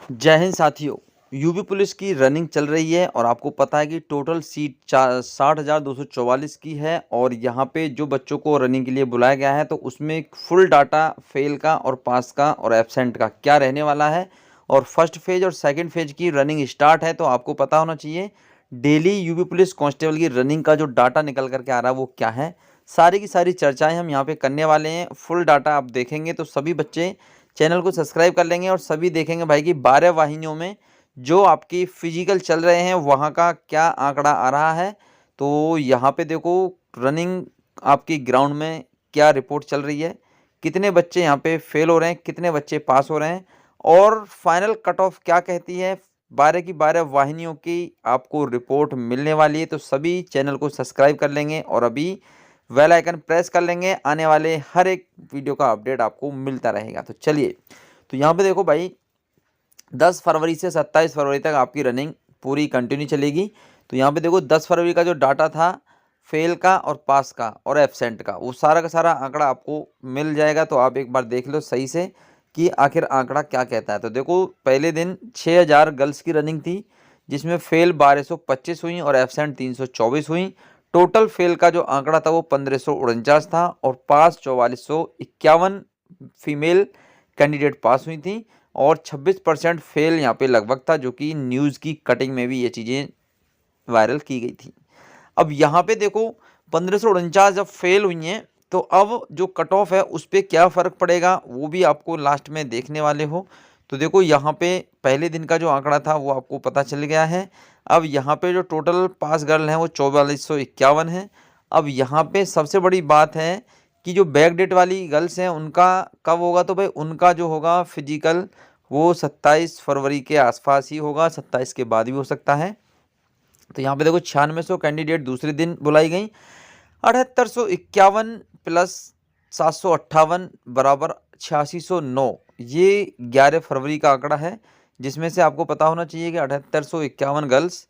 जय हिंद साथियों। UP police की रनिंग चल रही है और आपको पता है कि टोटल सीट 60,244 की है और यहाँ पे जो बच्चों को रनिंग के लिए बुलाया गया है तो उसमें फुल डाटा फेल का और पास का और एब्सेंट का क्या रहने वाला है। और फर्स्ट फेज और सेकंड फेज की रनिंग स्टार्ट है तो आपको पता होना चाहिए डेली यूपी पुलिस कांस्टेबल की रनिंग का जो डाटा निकल करके आ रहा है वो क्या है। सारी की सारी चर्चाएं हम यहाँ पे करने वाले हैं। फुल डाटा आप देखेंगे तो सभी बच्चे चैनल को सब्सक्राइब कर लेंगे और सभी देखेंगे भाई कि 12 वाहिनियों में जो आपकी फिजिकल चल रहे हैं वहाँ का क्या आंकड़ा आ रहा है। तो यहाँ पे देखो रनिंग आपकी ग्राउंड में क्या रिपोर्ट चल रही है, कितने बच्चे यहाँ पे फेल हो रहे हैं, कितने बच्चे पास हो रहे हैं और फाइनल कट ऑफ क्या कहती है। 12 की 12 वाहिनियों की आपको रिपोर्ट मिलने वाली है तो सभी चैनल को सब्सक्राइब कर लेंगे और अभी बेल आइकन प्रेस कर लेंगे। आने वाले हर एक वीडियो का अपडेट आपको मिलता रहेगा। तो चलिए, तो यहाँ पे देखो भाई 10 फरवरी से 27 फरवरी तक आपकी रनिंग पूरी कंटिन्यू चलेगी। तो यहाँ पे देखो 10 फरवरी का जो डाटा था फेल का और पास का और एब्सेंट का वो सारा का सारा आंकड़ा आपको मिल जाएगा। तो आप एक बार देख लो सही से कि आखिर आंकड़ा क्या कहता है। तो देखो पहले दिन 6000 गर्ल्स की रनिंग थी जिसमें फेल 1225 हुई और एब्सेंट 324 हुई। टोटल फेल का जो आंकड़ा था वो 1549 था और पास 4451 फीमेल कैंडिडेट पास हुई थी और 26% फेल यहाँ पे लगभग था, जो कि न्यूज़ की कटिंग में भी ये चीज़ें वायरल की गई थी। अब यहाँ पे देखो 1549 जब फेल हुई हैं तो अब जो कट ऑफ है उस पर क्या फ़र्क पड़ेगा वो भी आपको लास्ट में देखने वाले हो। तो देखो यहाँ पे पहले दिन का जो आंकड़ा था वो आपको पता चल गया है। अब यहाँ पे जो टोटल पास गर्ल हैं वो 4451 है। अब यहाँ पे सबसे बड़ी बात है कि जो बैक डेट वाली गर्ल्स हैं उनका कब होगा, तो भाई उनका जो होगा फिजिकल वो 27 फरवरी के आसपास ही होगा, 27 के बाद भी हो सकता है। तो यहाँ पे देखो 9600 कैंडिडेट दूसरे दिन बुलाई गई, 7851 प्लस 758 बराबर 8609, ये 11 फरवरी का आंकड़ा है। जिसमें से आपको पता होना चाहिए कि 7851 गर्ल्स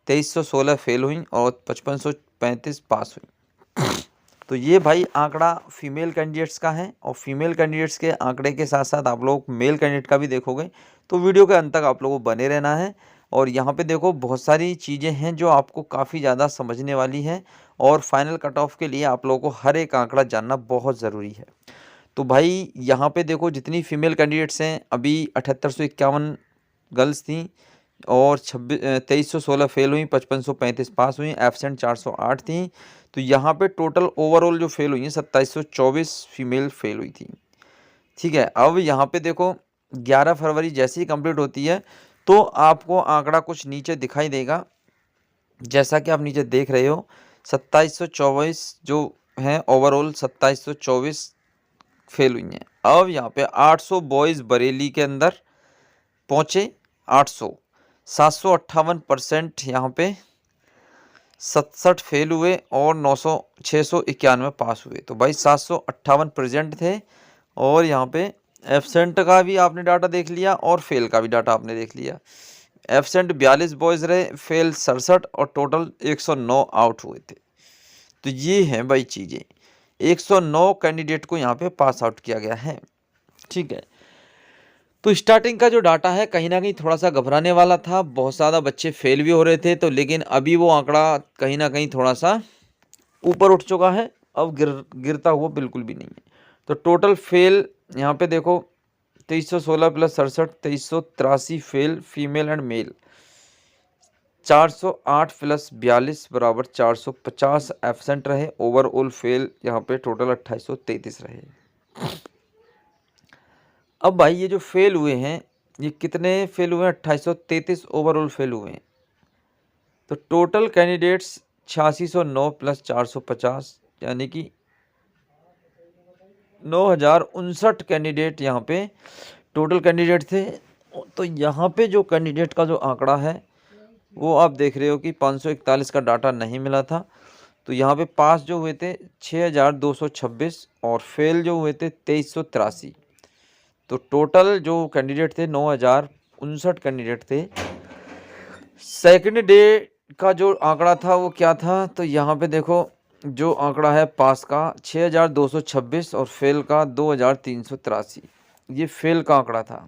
2316 फेल हुई और 5535 पास हुई। तो ये भाई आंकड़ा फीमेल कैंडिडेट्स का है और फीमेल कैंडिडेट्स के आंकड़े के साथ साथ आप लोग मेल कैंडिडेट का भी देखोगे तो वीडियो के अंत तक आप लोगों को बने रहना है। और यहाँ पे देखो बहुत सारी चीज़ें हैं जो आपको काफ़ी ज़्यादा समझने वाली हैं और फाइनल कट ऑफ के लिए आप लोगों को हर एक आंकड़ा जानना बहुत ज़रूरी है। तो भाई यहाँ पे देखो जितनी फीमेल कैंडिडेट्स हैं अभी 7851 गर्ल्स थी और 2316 फेल हुई, 5535 पास हुई, एब्सेंट 408 थी। तो यहाँ पे टोटल ओवरऑल जो फेल हुई हैं 2724 फीमेल फेल हुई थी। ठीक है, अब यहाँ पे देखो 11 फरवरी जैसे ही कंप्लीट होती है तो आपको आंकड़ा कुछ नीचे दिखाई देगा, जैसा कि आप नीचे देख रहे हो 2724 जो हैं ओवरऑल 2724 फेल हुई हैं। अब यहाँ पे 800 बॉयज़ बरेली के अंदर पहुँचे, 800 758% यहाँ पे 67 फेल हुए और 691 पास हुए। तो भाई 758 प्रेजेंट थे और यहाँ पे एब्सेंट का भी आपने डाटा देख लिया और फेल का भी डाटा आपने देख लिया। एब्सेंट 42 बॉयज़ रहे, फेल 67 और टोटल 109 आउट हुए थे। तो ये हैं भाई चीज़ें, 109 कैंडिडेट को यहाँ पे पास आउट किया गया है। ठीक है, तो स्टार्टिंग का जो डाटा है कहीं ना कहीं थोड़ा सा घबराने वाला था, बहुत ज़्यादा बच्चे फेल भी हो रहे थे। तो लेकिन अभी वो आंकड़ा कहीं ना कहीं थोड़ा सा ऊपर उठ चुका है, अब गिरता हुआ बिल्कुल भी नहीं है। तो टोटल फेल यहाँ पे देखो 2316 plus 67 2383 fail female and male, 408 plus 42 बराबर 450 एब्सेंट रहे। ओवरऑल फेल यहाँ पे टोटल 2833 रहे। अब भाई ये जो फेल हुए हैं ये कितने फेल हुए हैं, 2833 ओवरऑल फेल हुए हैं। तो टोटल कैंडिडेट्स 8609 प्लस 450 यानी कि 9059 कैंडिडेट यहाँ पे टोटल कैंडिडेट थे। तो यहाँ पे जो कैंडिडेट का जो आंकड़ा है वो आप देख रहे हो कि 541 का डाटा नहीं मिला था। तो यहाँ पे पास जो हुए थे 6226 और फेल जो हुए थे 2383। तो टोटल जो कैंडिडेट थे 9059 कैंडिडेट थे। सेकंड डे का जो आंकड़ा था वो क्या था, तो यहाँ पे देखो जो आंकड़ा है पास का 6226 और फेल का 2383, ये फेल का आंकड़ा था।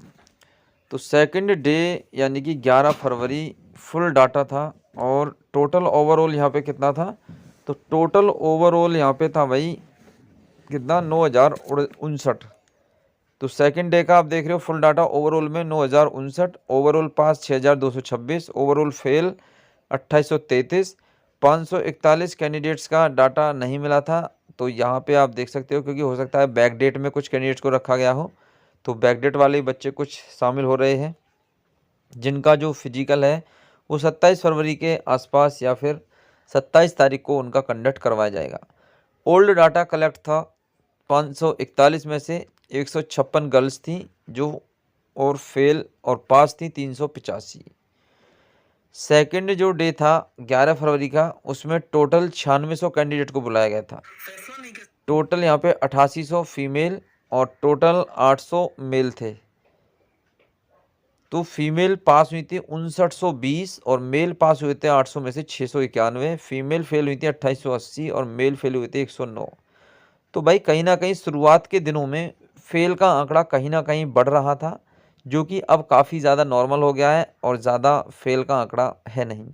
तो सेकंड डे यानी कि 11 फरवरी फुल डाटा था और टोटल ओवरऑल यहाँ पे कितना था, तो टोटल ओवरऑल यहाँ पे था भाई कितना 9059। तो सेकंड डे का आप देख रहे हो फुल डाटा ओवरऑल में 9059, overall pass 6226, overall fail 2833, 541 candidates का डाटा नहीं मिला था। तो यहाँ पे आप देख सकते हो क्योंकि हो सकता है बैक डेट में कुछ कैंडिडेट्स को रखा गया हो, तो बैक डेट वाले बच्चे कुछ शामिल हो रहे हैं जिनका जो फिजिकल है वो 27 फरवरी के आसपास या फिर 27 तारीख को उनका कंडक्ट करवाया जाएगा। ओल्ड डाटा कलेक्ट था 541 में से 156 गर्ल्स थी जो और फेल और पास थी 385। सेकंड जो डे था 11 फरवरी का उसमें टोटल 9600 कैंडिडेट को बुलाया गया था। टोटल यहाँ पे 8800 फीमेल और टोटल 800 मेल थे। तो फीमेल पास हुई थी 5920 और मेल पास हुए थे 800 में से 691। फीमेल फेल हुई थी 2880 और मेल फेल हुए थे 109। तो भाई कहीं ना कहीं शुरुआत के दिनों में फेल का आंकड़ा कहीं ना कहीं बढ़ रहा था, जो कि अब काफ़ी ज़्यादा नॉर्मल हो गया है और ज़्यादा फेल का आंकड़ा है नहीं।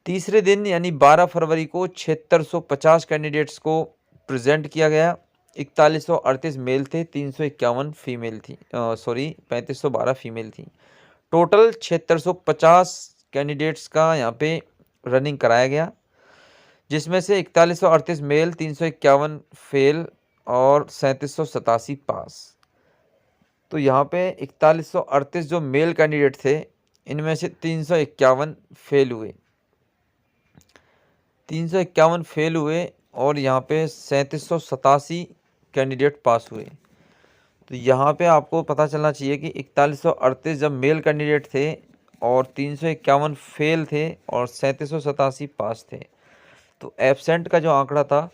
तीसरे दिन यानी 12 फरवरी को 7650 कैंडिडेट्स को प्रेजेंट किया गया। 4138 मेल थे, 351 फीमेल थी, 3512 फीमेल थी। टोटल 7650 कैंडिडेट्स का यहाँ पे रनिंग कराया गया, जिसमें से 4138 मेल, 351 फेल और 3787 पास। तो यहाँ पे 4138 जो मेल कैंडिडेट थे इनमें से 351 फेल हुए, 351 फेल हुए और यहाँ पे 3787 कैंडिडेट पास हुए। तो यहाँ पे आपको पता चलना चाहिए कि 4138 जब मेल कैंडिडेट थे और 351 फेल थे और 3787 पास थे, तो एब्सेंट का जो आंकड़ा था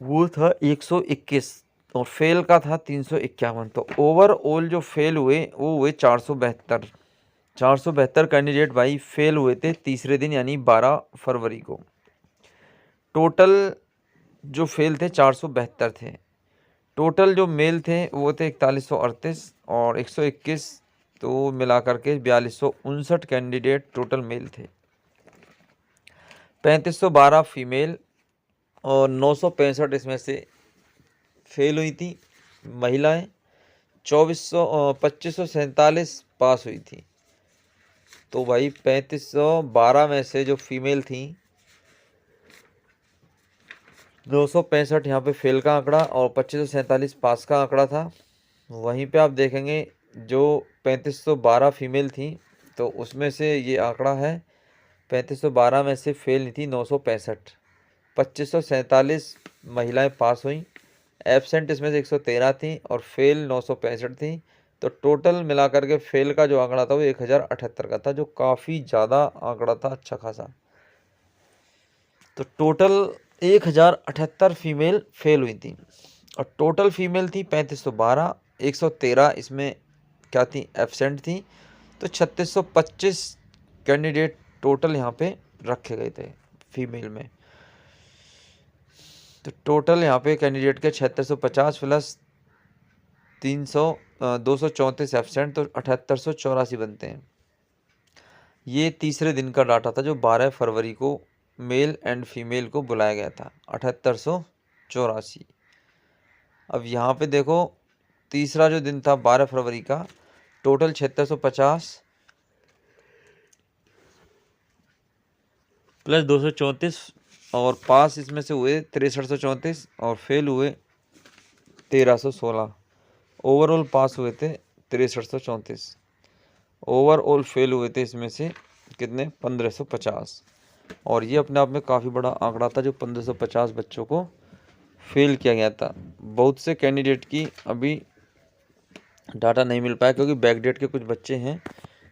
वो था 121 और फेल का था 351। तो ओवरऑल जो फेल हुए वो हुए 472 कैंडिडेट भाई फेल हुए थे तीसरे दिन यानी 12 फरवरी को। टोटल जो फेल थे 472 थे। टोटल जो मेल थे वो थे 4138 और 121, तो मिला करके 4259 कैंडिडेट टोटल मेल थे। 3512 फीमेल और 965 इसमें से फेल हुई थी महिलाएं। 2547 पास हुई थी। तो भाई 3512 में से जो फीमेल थी 965 यहाँ पे फेल का आंकड़ा और 2547 पास का आंकड़ा था। वहीं पे आप देखेंगे जो 3512 फीमेल थी तो उसमें से ये आंकड़ा है 3512 में से फेल नहीं थी 965, 2547 महिलाएं पास हुई। एब्सेंट इसमें से 113 थी और फेल 965 थी। तो टोटल मिलाकर के फेल का जो आंकड़ा था वो 1078 का था, जो काफ़ी ज़्यादा आंकड़ा था, अच्छा खासा। तो टोटल 1078 फीमेल फेल हुई थी और टोटल फीमेल थी 3512, 113 इसमें क्या थी, एब्सेंट थी। तो 3625 कैंडिडेट टोटल यहाँ पे रखे गए थे फीमेल में। तो टोटल यहाँ पे कैंडिडेट के 7650 प्लस 234 एब्सेंट, तो 7884 बनते हैं। ये तीसरे दिन का डाटा था जो 12 फरवरी को मेल एंड फीमेल को बुलाया गया था, 7884। अब यहाँ पे देखो तीसरा जो दिन था 12 फरवरी का, टोटल 7650 प्लस 234 और पास इसमें से हुए 6334 और फेल हुए 1316। ओवरऑल पास हुए थे 6334, ओवरऑल फेल हुए थे इसमें से कितने, 1550। और ये अपने आप में काफ़ी बड़ा आंकड़ा था जो 1550 बच्चों को फेल किया गया था। बहुत से कैंडिडेट की अभी डाटा नहीं मिल पाया क्योंकि बैकडेट के कुछ बच्चे हैं,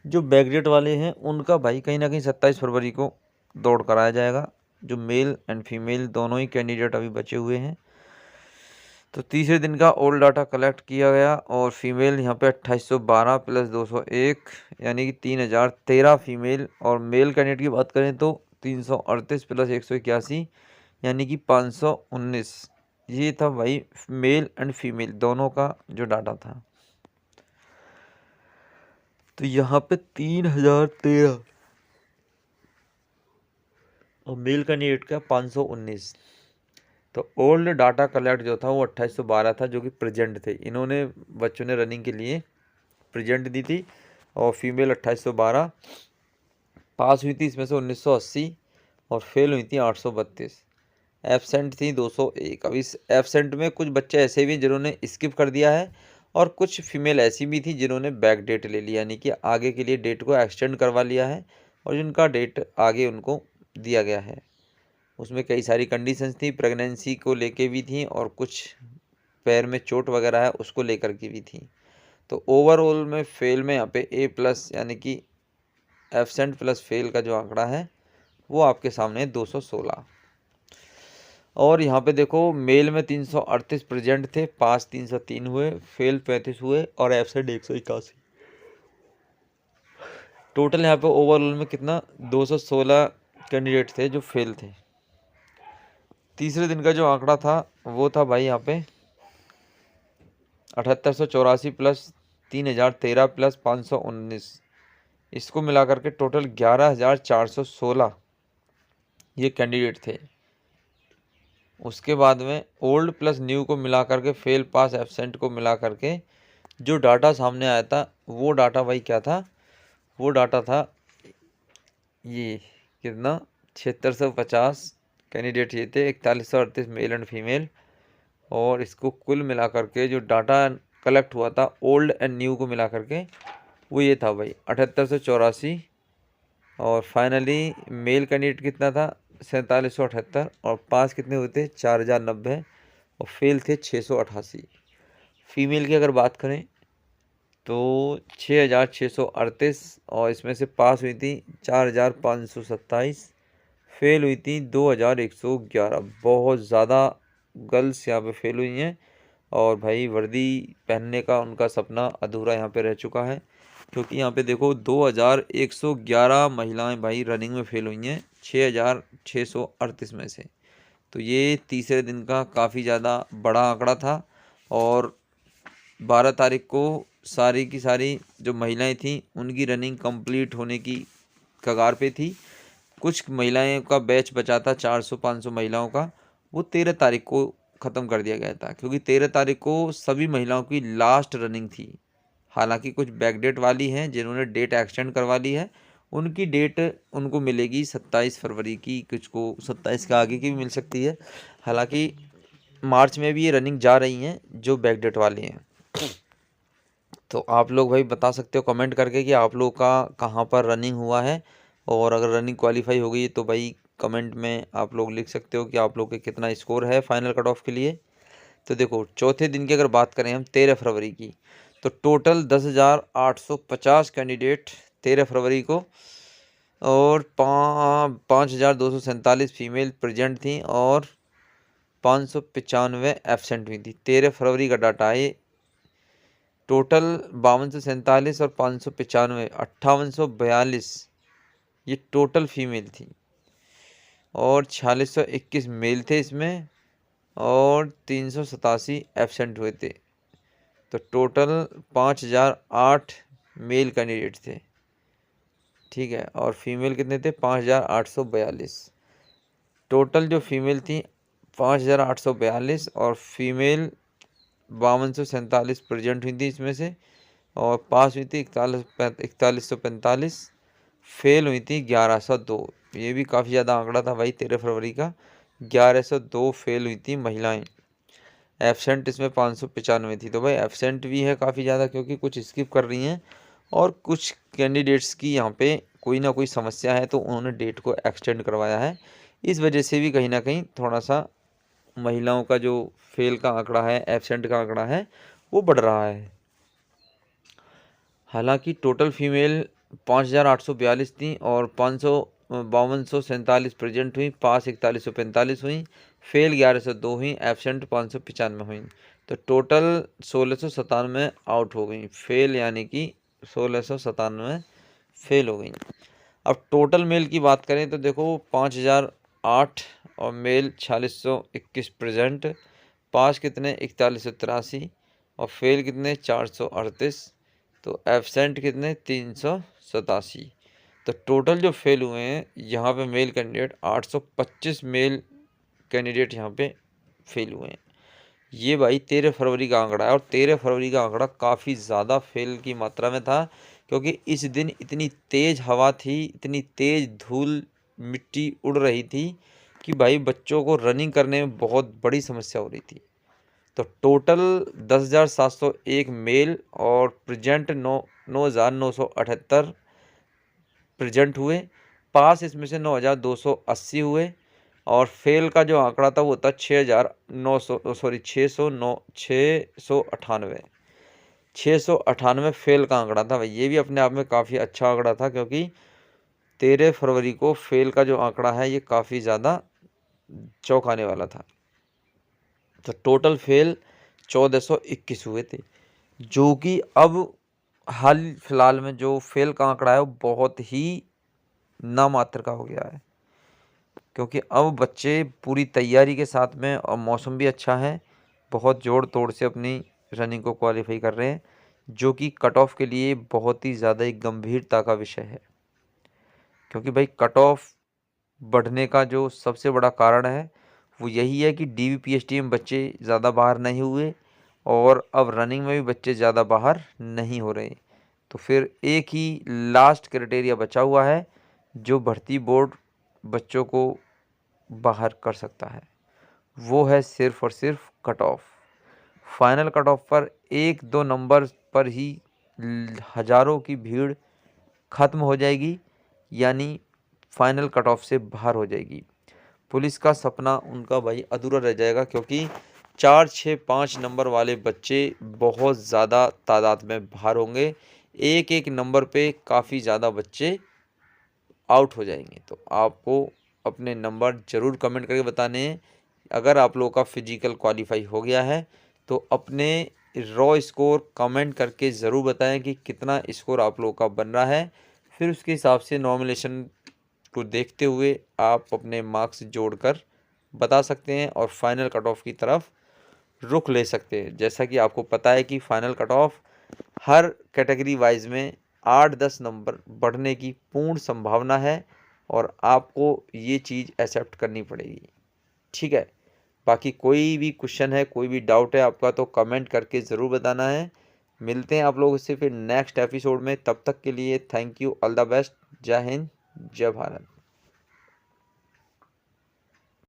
जो बैकडेट वाले हैं उनका भाई कहीं ना कहीं 27 फरवरी को दौड़ कराया जाएगा। जो मेल एंड फीमेल दोनों ही कैंडिडेट अभी बचे हुए हैं। तो तीसरे दिन का ओल्ड डाटा कलेक्ट किया गया और फीमेल यहाँ पे 2812 प्लस 201 यानी कि 3013 फीमेल, और मेल कैंडिडेट की बात करें तो 338 प्लस 181 यानी कि 519। ये था भाई मेल एंड फीमेल दोनों का जो डाटा था। तो यहाँ पे 3013 और मेल कैंडिडेट का 519। तो ओल्ड डाटा कलेक्ट जो था वो 2812 था, जो कि प्रेजेंट थे। इन्होंने बच्चों ने रनिंग के लिए प्रेजेंट दी थी और फीमेल 2812 पास हुई थी, इसमें से 1980 और फेल हुई थी 832। एब्सेंट थी 201। अब इस एब्सेंट में कुछ बच्चे ऐसे भी जिन्होंने स्किप कर दिया है और कुछ फीमेल ऐसी भी थी जिन्होंने बैक डेट ले लिया, यानी कि आगे के लिए डेट को एक्सटेंड करवा लिया है और जिनका डेट आगे उनको दिया गया है। उसमें कई सारी कंडीशंस थी, प्रेगनेंसी को लेके भी थी और कुछ पैर में चोट वगैरह है उसको लेकर की भी थी। तो ओवरऑल में फेल में यहाँ पे A+ यानी कि एब्सेंट प्लस फेल का जो आंकड़ा है वो आपके सामने 216। और यहाँ पे देखो मेल में 338 प्रेजेंट थे, पास 303 हुए, फेल 35 हुए और एब्सेंट 181। टोटल यहाँ पे ओवरऑल में कितना 216 कैंडिडेट थे जो फेल थे। तीसरे दिन का जो आंकड़ा था वो था भाई यहाँ पे 7884 प्लस 3013 प्लस 519, इसको मिला करके टोटल 11416 ये कैंडिडेट थे। उसके बाद में ओल्ड प्लस न्यू को मिला करके फेल पास एब्सेंट को मिला करके जो डाटा सामने आया था वो डाटा भाई क्या था, वो डाटा था ये कितना 7650 कैंडिडेट ये थे, 4138 मेल एंड फीमेल। और इसको कुल मिला करके जो डाटा कलेक्ट हुआ था ओल्ड एंड न्यू को मिला करके वो ये था भाई 7884। और फाइनली मेल कैंडिडेट कितना था 4778 और पास कितने हुए थे 4090 और फेल थे 688। फीमेल की अगर बात करें तो 6638 और इसमें से पास हुई थी 4527, फेल हुई थी 2111। बहुत ज़्यादा गर्ल्स यहाँ पे फेल हुई हैं और भाई वर्दी पहनने का उनका सपना अधूरा यहाँ पे रह चुका है, क्योंकि यहाँ पे देखो 2111 महिलाएं भाई रनिंग में फेल हुई हैं 6638 में से। तो ये तीसरे दिन का काफ़ी ज़्यादा बड़ा आंकड़ा था और 12 तारीख को सारी की सारी जो महिलाएं थीं उनकी रनिंग कंप्लीट होने की कगार पे थी। कुछ महिलाएं का बैच बचा था 400-500 महिलाओं का, वो 13 तारीख को ख़त्म कर दिया गया था, क्योंकि 13 तारीख को सभी महिलाओं की लास्ट रनिंग थी। हालांकि कुछ बैक डेट वाली हैं जिन्होंने डेट एक्सटेंड करवा ली है, उनकी डेट उनको मिलेगी 27 फरवरी की, कुछ को 27 के आगे की भी मिल सकती है। हालांकि मार्च में भी ये रनिंग जा रही हैं जो बैक डेट वाली हैं। तो आप लोग भाई बता सकते हो कमेंट करके कि आप लोग का कहाँ पर रनिंग हुआ है, और अगर रनिंग क्वालिफाई हो गई तो भाई कमेंट में आप लोग लिख सकते हो कि आप लोग के कितना स्कोर है फाइनल कट ऑफ के लिए। तो देखो चौथे दिन की अगर बात करें हम 13 फरवरी की, तो टोटल 10,850 कैंडिडेट 13 फरवरी को और 5,247 फीमेल प्रेजेंट थी और 595 एब्सेंट हुई थी। 13 फरवरी का डाटा है। टोटल 5247 और 595 5842 ये टोटल फीमेल थी और 4621 मेल थे इसमें और 387 एब्सेंट हुए थे। तो टोटल 5008 मेल कैंडिडेट थे, ठीक है, और फीमेल कितने थे 5842। टोटल जो फीमेल थी 5842 और फीमेल 5247 प्रेजेंट हुई थी इसमें से, और पास हुई थी 4145, फेल हुई थी 1102। ये भी काफ़ी ज़्यादा आंकड़ा था भाई 13 फरवरी का, 1102 फेल हुई थी महिलाएं। एब्सेंट इसमें 595 थी। तो भाई एब्सेंट भी है काफ़ी ज़्यादा, क्योंकि कुछ स्किप कर रही हैं और कुछ कैंडिडेट्स की यहाँ पे कोई ना कोई समस्या है तो उन्होंने डेट को एक्सटेंड करवाया है। इस वजह से भी कहीं ना कहीं थोड़ा सा महिलाओं का जो फेल का आंकड़ा है, एब्सेंट का आंकड़ा है, वो बढ़ रहा है। हालांकि टोटल फीमेल 5842 थी और 5247 प्रेजेंट हुई, पास 4145 हुई, फेल 1102 हुई, एब्सेंट 595 हुई। तो टोटल 1697 आउट हो गई, फेल यानी कि 1697 फेल हो गई। अब टोटल मेल की बात करें तो देखो 5008 और मेल 4621 प्रेजेंट, पास कितने 4183 और फेल कितने 438। तो एब्सेंट कितने 387। तो टोटल जो फेल हुए हैं यहाँ पे मेल कैंडिडेट 825 मेल कैंडिडेट यहाँ पे फेल हुए हैं। ये भाई 13 फरवरी का आंकड़ा है और 13 फरवरी का आंकड़ा काफ़ी ज़्यादा फेल की मात्रा में था, क्योंकि इस दिन इतनी तेज़ हवा थी, इतनी तेज़ धूल मिट्टी उड़ रही थी कि भाई बच्चों को रनिंग करने में बहुत बड़ी समस्या हो रही थी। तो टोटल 10,701 मेल और प्रेजेंट 9,978 प्रेजेंट हुए। पास इसमें से 9,280 हुए और फेल का जो आंकड़ा था वो था 698 फेल का आंकड़ा था भाई। ये भी अपने आप में काफ़ी अच्छा आंकड़ा था, क्योंकि 13 फरवरी को फेल का जो आंकड़ा है ये काफ़ी ज़्यादा चौंकाने वाला था। तो टोटल फेल 1421 हुए थे, जो कि अब हाल फिलहाल में जो फेल का आंकड़ा है वो बहुत ही नामात्र का हो गया है, क्योंकि अब बच्चे पूरी तैयारी के साथ में और मौसम भी अच्छा है, बहुत जोड़ तोड़ से अपनी रनिंग को क्वालिफाई कर रहे हैं, जो कि कट ऑफ के लिए बहुत ही ज़्यादा एक गंभीरता का विषय है। क्योंकि भाई कट ऑफ बढ़ने का जो सबसे बड़ा कारण है वो यही है कि DVPST में बच्चे ज़्यादा बाहर नहीं हुए और अब रनिंग में भी बच्चे ज़्यादा बाहर नहीं हो रहे। तो फिर एक ही लास्ट क्राइटेरिया बचा हुआ है जो भर्ती बोर्ड बच्चों को बाहर कर सकता है, वो है सिर्फ और सिर्फ cut off. Final cut off पर 1-2 नंबर पर ही हज़ारों की भीड़ ख़त्म हो जाएगी, यानी फाइनल कट ऑफ से बाहर हो जाएगी। पुलिस का सपना उनका भाई अधूरा रह जाएगा, क्योंकि 4, 6, 5 नंबर वाले बच्चे बहुत ज़्यादा तादाद में बाहर होंगे। एक एक नंबर पे काफ़ी ज़्यादा बच्चे आउट हो जाएंगे। तो आपको अपने नंबर ज़रूर कमेंट करके बताने हैं। अगर आप लोगों का फिजिकल क्वालिफाई हो गया है तो अपने रॉ स्कोर कमेंट करके ज़रूर बताएं कि कितना स्कोर आप लोगों का बन रहा है। फिर उसके हिसाब से नॉमिनेशन को देखते हुए आप अपने मार्क्स जोड़कर बता सकते हैं और फाइनल कट ऑफ की तरफ रुख ले सकते हैं। जैसा कि आपको पता है कि final cut of her category wise में 8-10 नंबर बढ़ने की पूर्ण संभावना है और आपको ये चीज़ एक्सेप्ट करनी पड़ेगी। ठीक है, बाकी कोई भी क्वेश्चन है, कोई भी डाउट है आपका तो कमेंट करके ज़रूर बताना है। मिलते हैं आप लोगों से फिर नेक्स्ट एपिसोड में। तब तक के लिए thank you, all the best, जय हिंद, जय भारत।